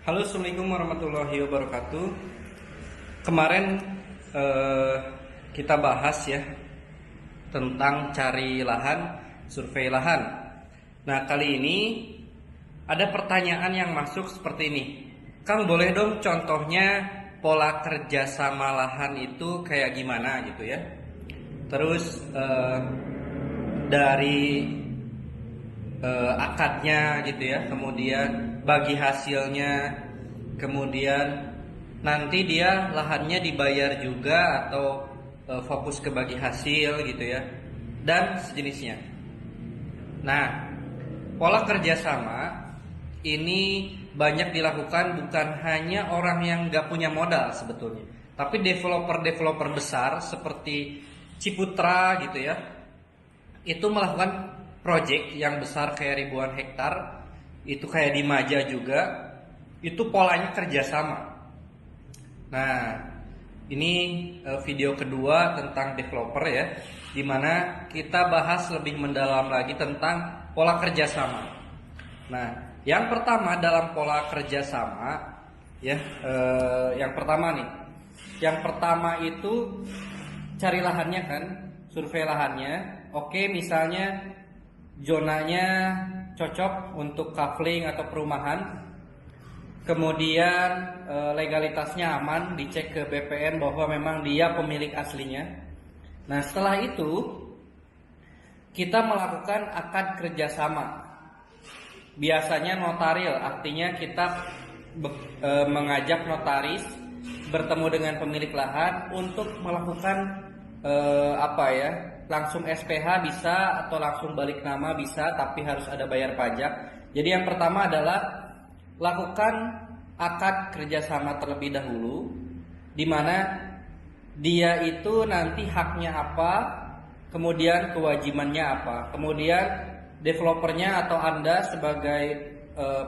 Halo, assalamualaikum warahmatullahi wabarakatuh. Kemarin kita bahas ya tentang cari lahan, survei lahan. Nah, kali ini ada pertanyaan yang masuk seperti ini. Kang, boleh dong contohnya pola kerja sama lahan itu kayak gimana gitu ya? Terus dari akadnya gitu ya, kemudian bagi hasilnya, kemudian nanti dia lahannya dibayar juga atau fokus ke bagi hasil gitu ya, dan sejenisnya. Nah, pola kerjasama ini banyak dilakukan bukan hanya orang yang nggak punya modal sebetulnya, tapi developer-developer besar seperti Ciputra gitu ya, itu melakukan project yang besar kayak ribuan hektar, itu kayak di Maja juga, itu polanya kerjasama. Nah, ini video kedua tentang developer ya, dimana kita bahas lebih mendalam lagi tentang pola kerjasama. Nah, yang pertama dalam pola kerjasama ya, yang pertama nih, yang pertama itu cari lahannya kan, survei lahannya. Oke, misalnya zonanya cocok untuk kafling atau perumahan, kemudian legalitasnya aman, dicek ke BPN bahwa memang dia pemilik aslinya. Nah, setelah itu kita melakukan akad kerjasama, biasanya notaril, artinya kita mengajak notaris bertemu dengan pemilik lahan untuk melakukan langsung SPH bisa atau langsung balik nama bisa, tapi harus ada bayar pajak. Jadi yang pertama adalah lakukan akad kerjasama terlebih dahulu, di mana dia itu nanti haknya apa, kemudian kewajibannya apa, kemudian developernya atau Anda sebagai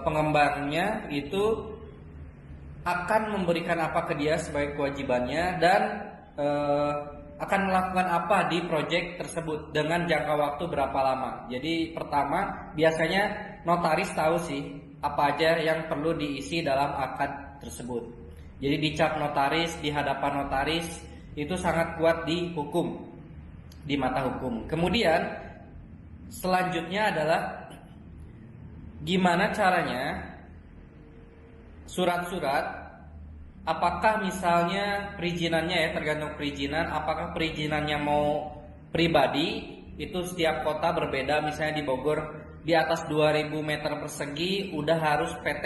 pengembangnya itu akan memberikan apa ke dia sebagai kewajibannya, dan akan melakukan apa di proyek tersebut dengan jangka waktu berapa lama. Jadi pertama biasanya notaris tahu sih apa aja yang perlu diisi dalam akad tersebut. Jadi dicap notaris, di hadapan notaris itu sangat kuat di hukum, di mata hukum. Kemudian selanjutnya adalah gimana caranya surat-surat. Apakah misalnya perizinannya ya, tergantung perizinan, apakah perizinannya mau pribadi, itu setiap kota berbeda. Misalnya di Bogor di atas 2000 meter persegi udah harus PT.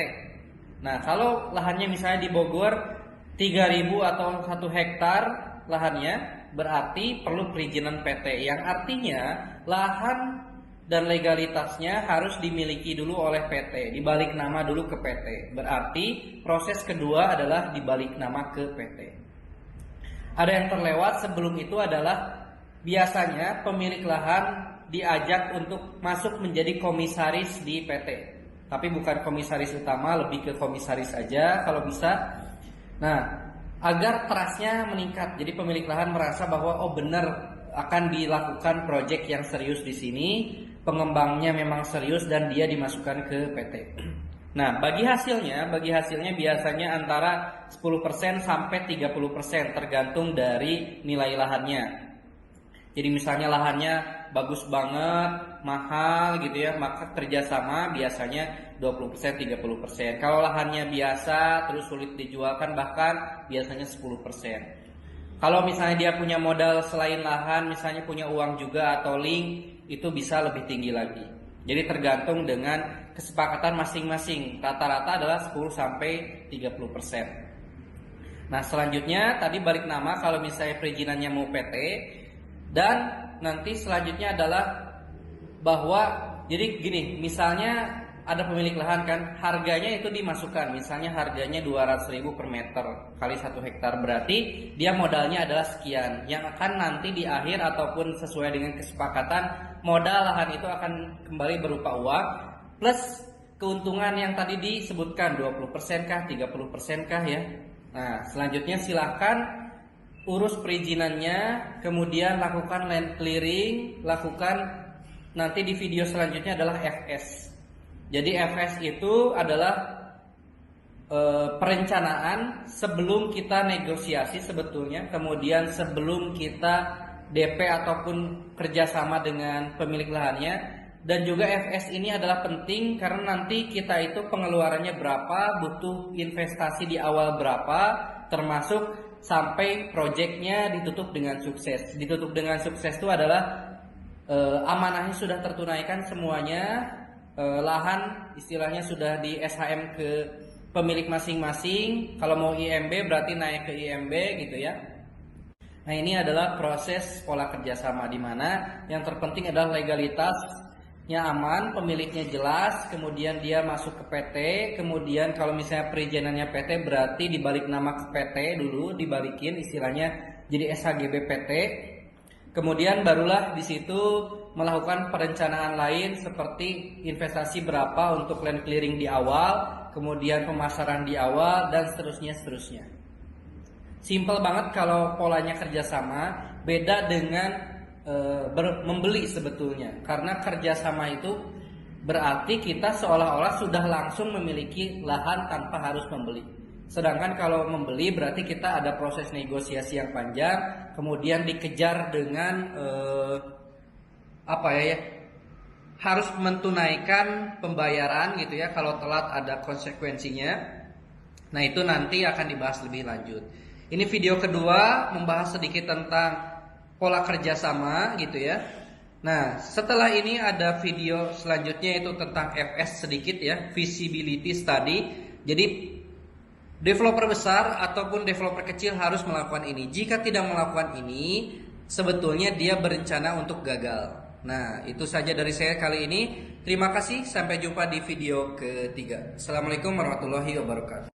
Nah, kalau lahannya misalnya di Bogor 3000 atau 1 hektar lahannya, berarti perlu perizinan PT, yang artinya lahan dan legalitasnya harus dimiliki dulu oleh PT, dibalik nama dulu ke PT. Berarti proses kedua adalah dibalik nama ke PT. Ada yang terlewat sebelum itu adalah biasanya pemilik lahan diajak untuk masuk menjadi komisaris di PT. Tapi bukan komisaris utama, lebih ke komisaris aja kalau bisa. Nah, agar trustnya meningkat, jadi pemilik lahan merasa bahwa oh benar akan dilakukan proyek yang serius di sini, pengembangnya memang serius dan dia dimasukkan ke PT. Nah, bagi hasilnya biasanya antara 10% sampai 30% tergantung dari nilai lahannya. Jadi misalnya lahannya bagus banget, mahal gitu ya, maka kerjasama biasanya 20% 30%. Kalau lahannya biasa terus sulit dijualkan, bahkan biasanya 10%. Kalau misalnya dia punya modal selain lahan, misalnya punya uang juga atau link, itu bisa lebih tinggi lagi. Jadi tergantung dengan kesepakatan masing-masing. Rata-rata adalah 10 sampai 30%. Nah, selanjutnya tadi balik nama kalau misalnya perizinannya mau PT, dan nanti selanjutnya adalah bahwa jadi gini, misalnya ada pemilik lahan kan, harganya itu dimasukkan, misalnya harganya 200.000 per meter kali 1 hektar, berarti dia modalnya adalah sekian, yang akan nanti di akhir ataupun sesuai dengan kesepakatan modal lahan itu akan kembali berupa uang plus keuntungan yang tadi disebutkan 20% kah, 30% kah ya. Nah, selanjutnya silahkan urus perizinannya, kemudian lakukan land clearing, lakukan nanti di video selanjutnya adalah FS. Jadi FS itu adalah perencanaan sebelum kita negosiasi sebetulnya, kemudian sebelum kita DP ataupun kerjasama dengan pemilik lahannya, dan juga FS ini adalah penting karena nanti kita itu pengeluarannya berapa, butuh investasi di awal berapa, termasuk sampai proyeknya ditutup dengan sukses. Ditutup dengan sukses itu adalah amanahnya sudah tertunaikan semuanya, lahan istilahnya sudah di SHM ke pemilik masing-masing. Kalau mau IMB berarti naik ke IMB gitu ya. Nah, ini adalah proses pola kerjasama di mana yang terpenting adalah legalitasnya aman, pemiliknya jelas, kemudian dia masuk ke PT, kemudian kalau misalnya perizinannya PT berarti dibalik nama ke PT dulu, dibalikin istilahnya jadi SHGB PT. Kemudian barulah di situ melakukan perencanaan lain seperti investasi berapa untuk land clearing di awal, kemudian pemasaran di awal, dan seterusnya. Simple banget kalau polanya kerjasama, beda dengan membeli sebetulnya. Karena kerjasama itu berarti kita seolah-olah sudah langsung memiliki lahan tanpa harus membeli. Sedangkan kalau membeli berarti kita ada proses negosiasi yang panjang, kemudian dikejar dengan harus mentunaikan pembayaran gitu ya. Kalau telat ada konsekuensinya. Nah, itu nanti akan dibahas lebih lanjut. Ini video kedua membahas sedikit tentang pola kerjasama gitu ya. Nah, setelah ini ada video selanjutnya itu tentang FS sedikit ya, feasibility study. Jadi developer besar ataupun developer kecil harus melakukan ini. Jika tidak melakukan ini, sebetulnya dia berencana untuk gagal. Nah, itu saja dari saya kali ini. Terima kasih, sampai jumpa di video ketiga. Assalamualaikum warahmatullahi wabarakatuh.